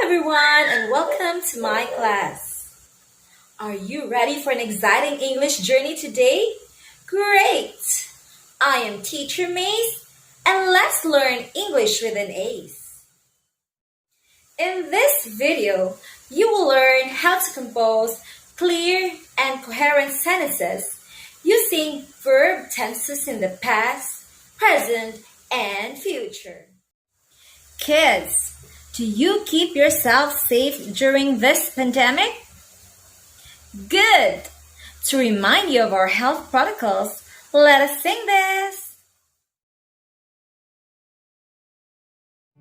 everyone, and welcome to my class. Are you ready for an exciting English journey today? Great! I am Teacher Mace, and let's learn English with an ace. In this video, you will learn how to compose clear and coherent sentences using verb tenses in the past, present, and future. Kids, do you keep yourself safe during this pandemic? Good! To remind you of our health protocols, let us sing this.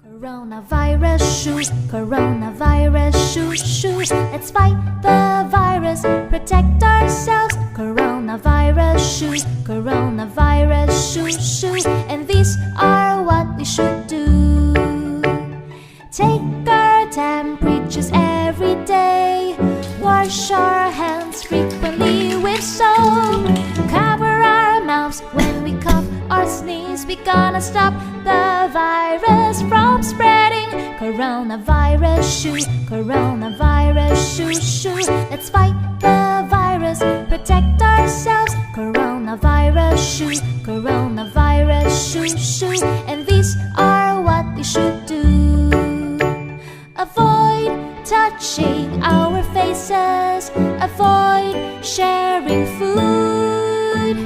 Coronavirus shoes, coronavirus shoes. Let's fight the virus, protect ourselves. Coronavirus shoes, coronavirus shoes. And these are what we should do. Take our temperatures every day. Wash our hands frequently with soap. Cover our mouths when we cough or sneeze. We gonna stop the virus from spreading. Coronavirus shoes, coronavirus shoes. Let's fight the virus, protect ourselves. Coronavirus shoes, coronavirus shoes. And these are what we should do. Avoid touching our faces. Avoid sharing food.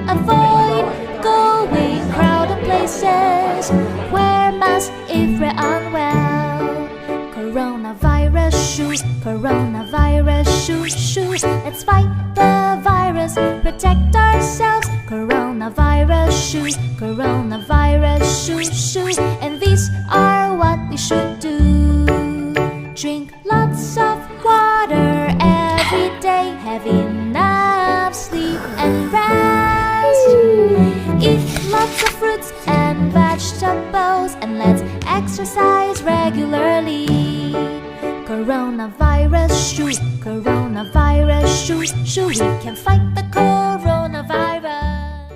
Avoid going crowded places. Wear masks if we're unwell. Coronavirus shoes, coronavirus shoes. Let's fight the virus, protect ourselves. Coronavirus shoes, coronavirus shoes. And these are what we should do. Drink lots of water every day. Have enough sleep and rest. Eat lots of fruits and vegetables. And let's exercise regularly. Coronavirus shoes, coronavirus shoes. We can fight the coronavirus.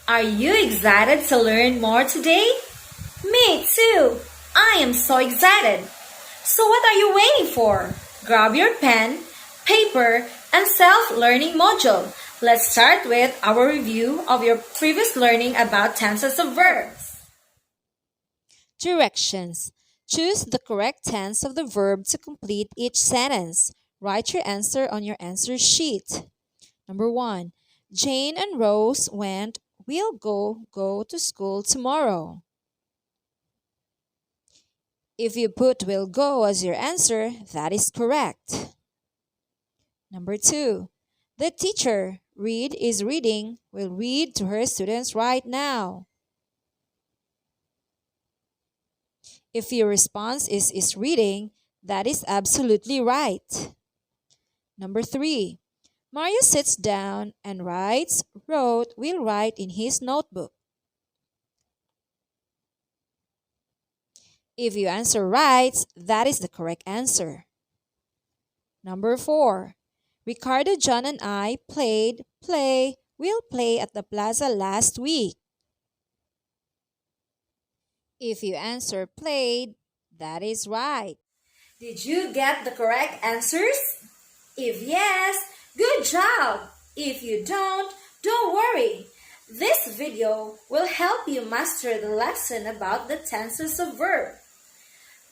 Are you excited to learn more today? Me too! I am so excited! So what are you waiting for? Grab your pen, paper, and self-learning module. Let's start with our review of your previous learning about tenses of verbs. Directions. Choose the correct tense of the verb to complete each sentence. Write your answer on your answer sheet. Number 1. Jane and Rose will go to school tomorrow. If you put will go as your answer, that is correct. Number 2. The teacher, Reed is reading, will read to her students right now. If your response is reading, that is absolutely right. Number 3. Mario sits down and will write in his notebook. If you answer right, that is the correct answer. Number 4. Ricardo, John, and I will play at the plaza last week. If you answer played, that is right. Did you get the correct answers? If yes, good job! If you don't worry. This video will help you master the lesson about the tenses of verb.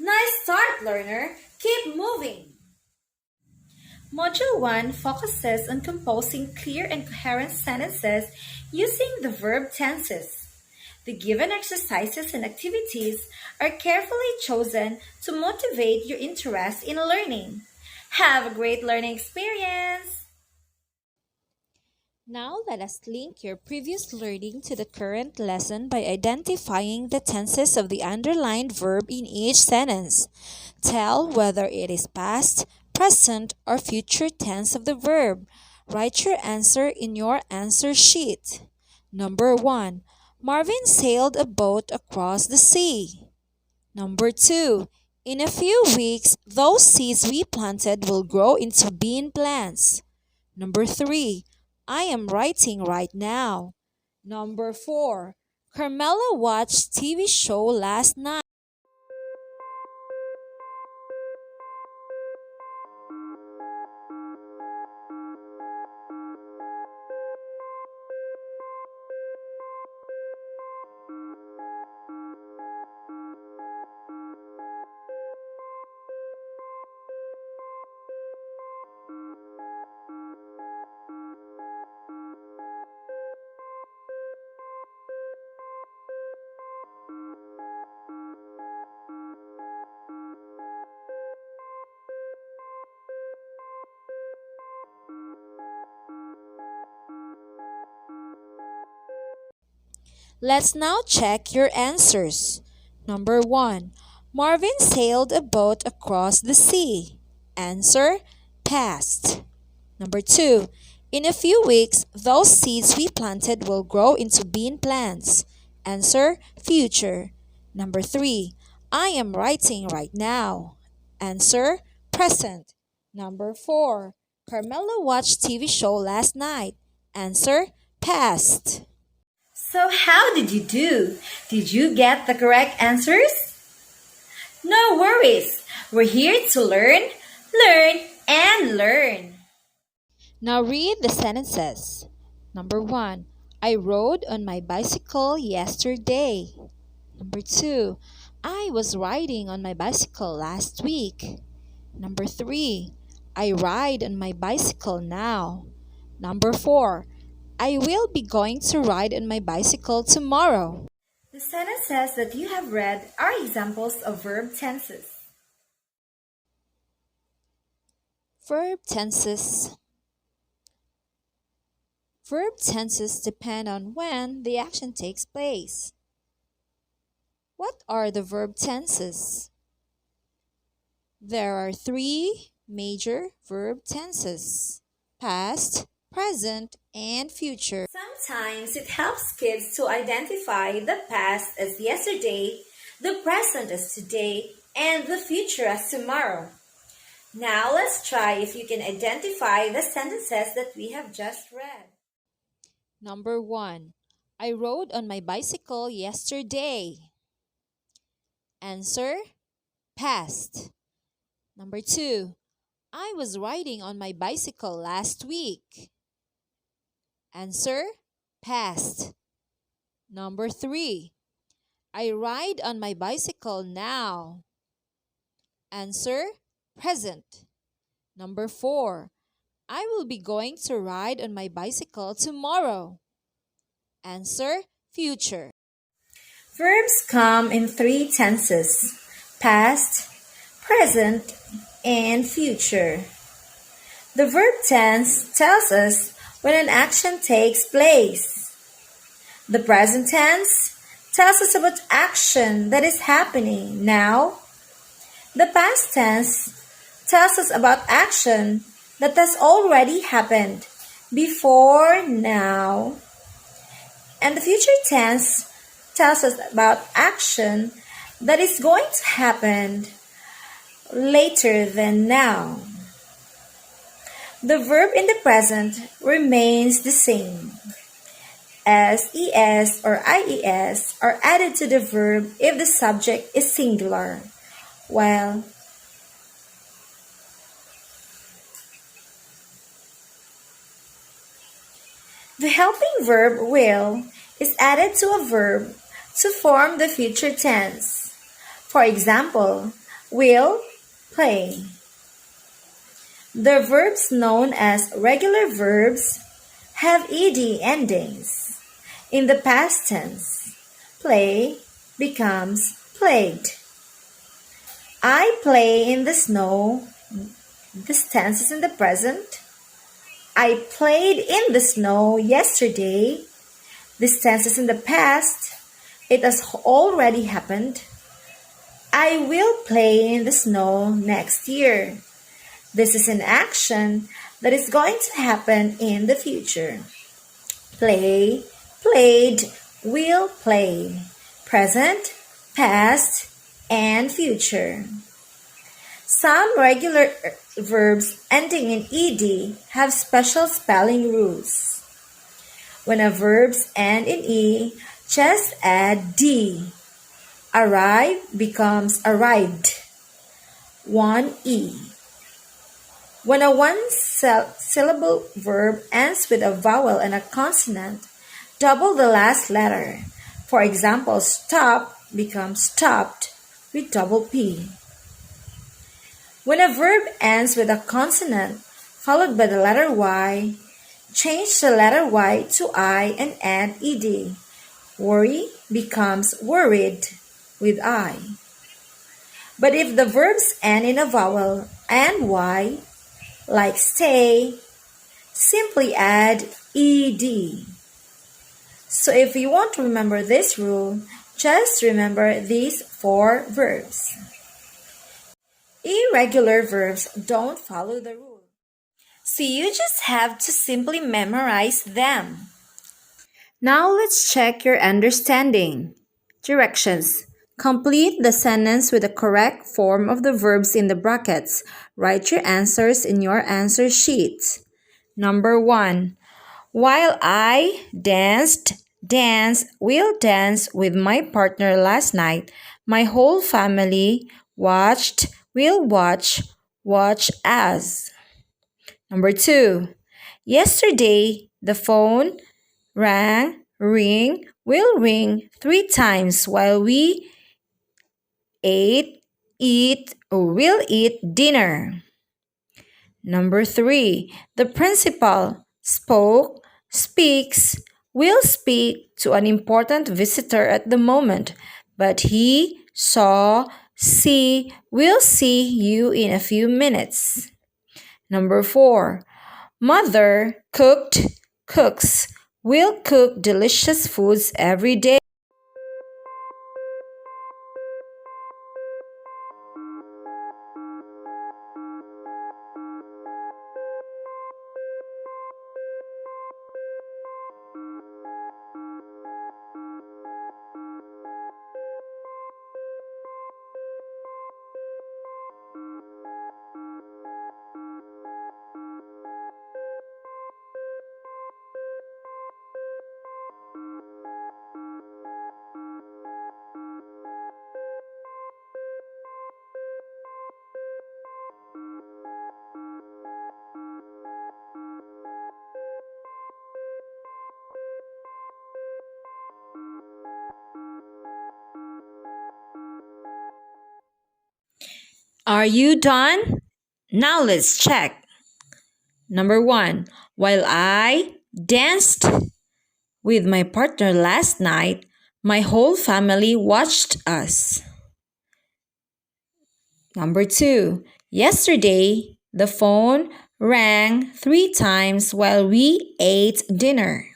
Nice start, learner. Keep moving. Module 1 focuses on composing clear and coherent sentences using the verb tenses. The given exercises and activities are carefully chosen to motivate your interest in learning. Have a great learning experience! Now let us link your previous learning to the current lesson by identifying the tenses of the underlined verb in each sentence. Tell whether it is past, present, or future tense of the verb. Write your answer in your answer sheet. Number 1. Marvin sailed a boat across the sea. Number 2. In a few weeks, those seeds we planted will grow into bean plants. Number 3. I am writing right now. Number 4. Carmela watched TV show last night. Let's now check your answers. Number 1. Marvin sailed a boat across the sea. Answer: past. Number 2. In a few weeks, those seeds we planted will grow into bean plants. Answer: future. Number 3. I am writing right now. Answer: present. Number 4. Carmela watched TV show last night. Answer: past. So how did you do? Did you get the correct answers? No worries. We're here to learn, and learn. Now read the sentences. Number 1. I rode on my bicycle yesterday. Number 2. I was riding on my bicycle last week. Number 3. I ride on my bicycle now. Number 4. I will be going to ride on my bicycle tomorrow. The sentences that you have read are examples of verb tenses. Verb tenses. Verb tenses depend on when the action takes place. What are the verb tenses? There are 3 major verb tenses: past, present, and future. Sometimes it helps kids to identify the past as yesterday, the present as today, and the future as tomorrow. Now let's try if you can identify the sentences that we have just read. Number 1. I rode on my bicycle yesterday. Answer: past. Number 2. I was riding on my bicycle last week. Answer: past. Number 3. I ride on my bicycle now. Answer: present. Number 4. I will be going to ride on my bicycle tomorrow. Answer: future. Verbs come in 3 tenses: past, present, and future. The verb tense tells us when an action takes place. The present tense tells us about action that is happening now. The past tense tells us about action that has already happened before now. And the future tense tells us about action that is going to happen later than now. The verb in the present remains the same. SES or IES are added to the verb if the subject is singular, while the helping verb will is added to a verb to form the future tense. For example, will play. The verbs known as regular verbs have ed endings. In the past tense, play becomes played. I play in the snow. This tense is in the present. I played in the snow yesterday. This tense is in the past. It has already happened. I will play in the snow next year. This is an action that is going to happen in the future. Play, played, will play. Present, past, and future. Some regular verbs ending in ed have special spelling rules. When a verbs end in e, just add d. Arrive becomes arrived. 1e. When a one-syllable verb ends with a vowel and a consonant, double the last letter. For example, stop becomes stopped with double p. When a verb ends with a consonant followed by the letter y, change the letter y to I and add ed. Worry becomes worried with I. But if the verbs end in a vowel and y, like stay, simply add ed. So if you want to remember this rule, just remember these 4 verbs. Irregular verbs don't follow the rule. So you just have to simply memorize them. Now let's check your understanding. Directions. Complete the sentence with the correct form of the verbs in the brackets. Write your answers in your answer sheet. Number 1. While I will dance with my partner last night, my whole family will watch as. Number 2. Yesterday, the phone will ring 3 times while we will eat dinner. Number 3. The principal will speak to an important visitor at the moment, but will see you in a few minutes. Number 4. Mother will cook delicious foods every day. Are you done? Now let's check. Number 1. While I danced with my partner last night, my whole family watched us. Number 2. Yesterday, the phone rang 3 times while we ate dinner.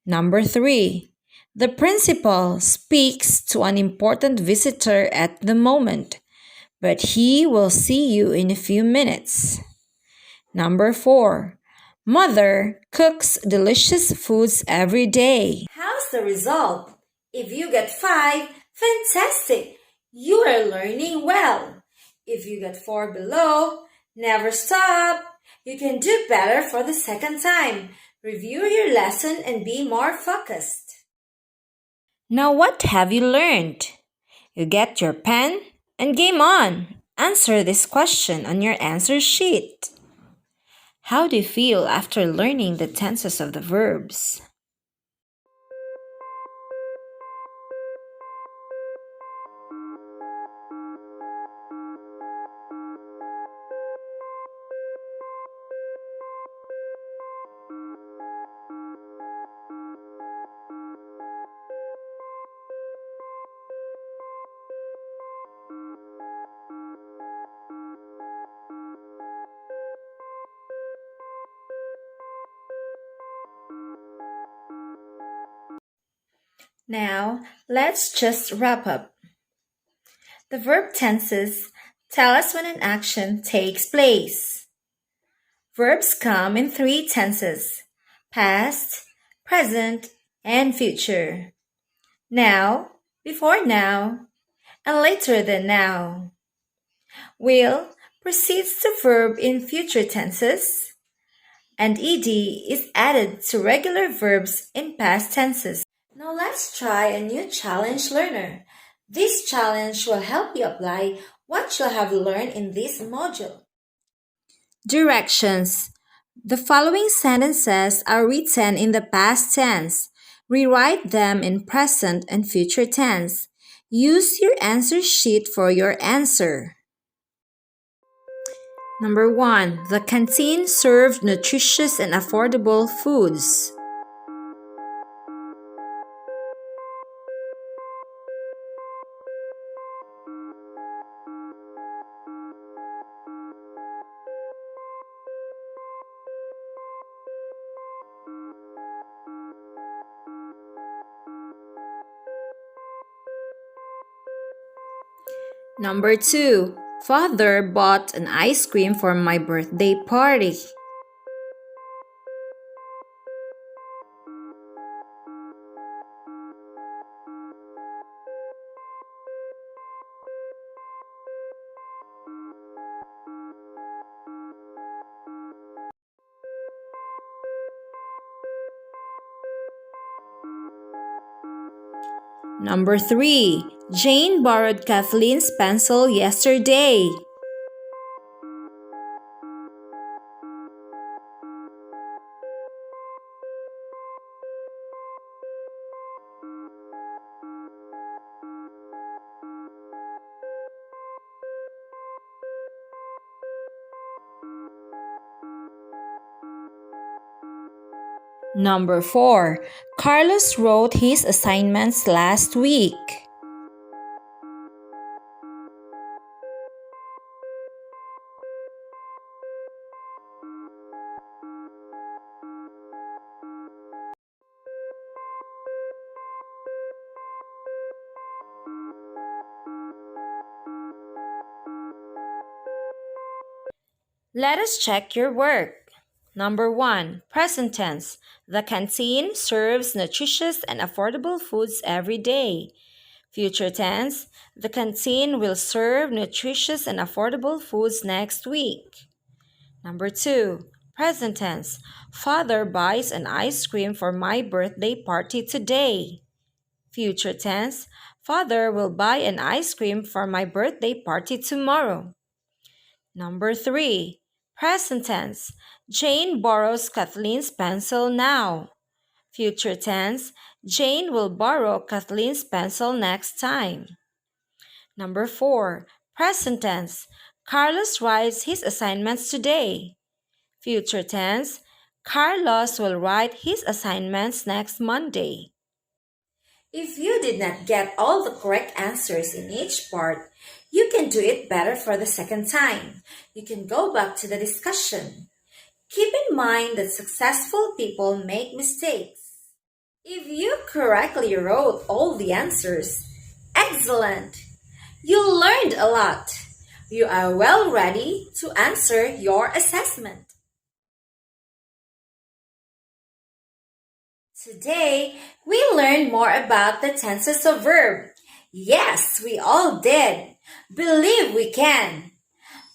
Number 3. The principal speaks to an important visitor at the moment, but he will see you in a few minutes. Number 4. Mother cooks delicious foods every day. How's the result? If you get 5, fantastic! You are learning well. If you get 4 below, never stop. You can do better for the second time. Review your lesson and be more focused. Now what have you learned? You get your pen and game on. Answer this question on your answer sheet. How do you feel after learning the tenses of the verbs? Now, let's just wrap up. The verb tenses tell us when an action takes place. Verbs come in 3 tenses: past, present, and future. Now, before now, and later than now. Will precedes the verb in future tenses, and ed is added to regular verbs in past tenses. Now let's try a new challenge learner. This challenge will help you apply what you have learned in this module. Directions. The following sentences are written in the past tense. Rewrite them in present and future tense. Use your answer sheet for your answer. Number 1. The canteen served nutritious and affordable foods. Number 2. Father bought an ice cream for my birthday party. Number 3. Jane borrowed Kathleen's pencil yesterday. Number 4. Carlos wrote his assignments last week. Let us check your work. Number 1. Present tense. The canteen serves nutritious and affordable foods every day. Future tense. The canteen will serve nutritious and affordable foods next week. Number 2. Present tense. Father buys an ice cream for my birthday party today. Future tense. Father will buy an ice cream for my birthday party tomorrow. Number 3. Present tense. Jane borrows Kathleen's pencil now. Future tense. Jane will borrow Kathleen's pencil next time. Number 4. Present tense. Carlos writes his assignments today. Future tense. Carlos will write his assignments next Monday. If you did not get all the correct answers in each part, you can do it better for the second time. You can go back to the discussion. Keep in mind that successful people make mistakes. If you correctly wrote all the answers, excellent! You learned a lot. You are well ready to answer your assessment. Today, we learned more about the tenses of verb. Yes, we all did. Believe we can.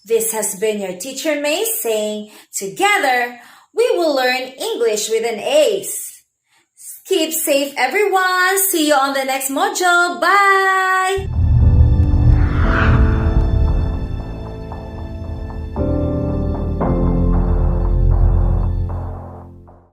This has been your teacher May saying, together, we will learn English with an ace. Keep safe everyone. See you on the next module. Bye!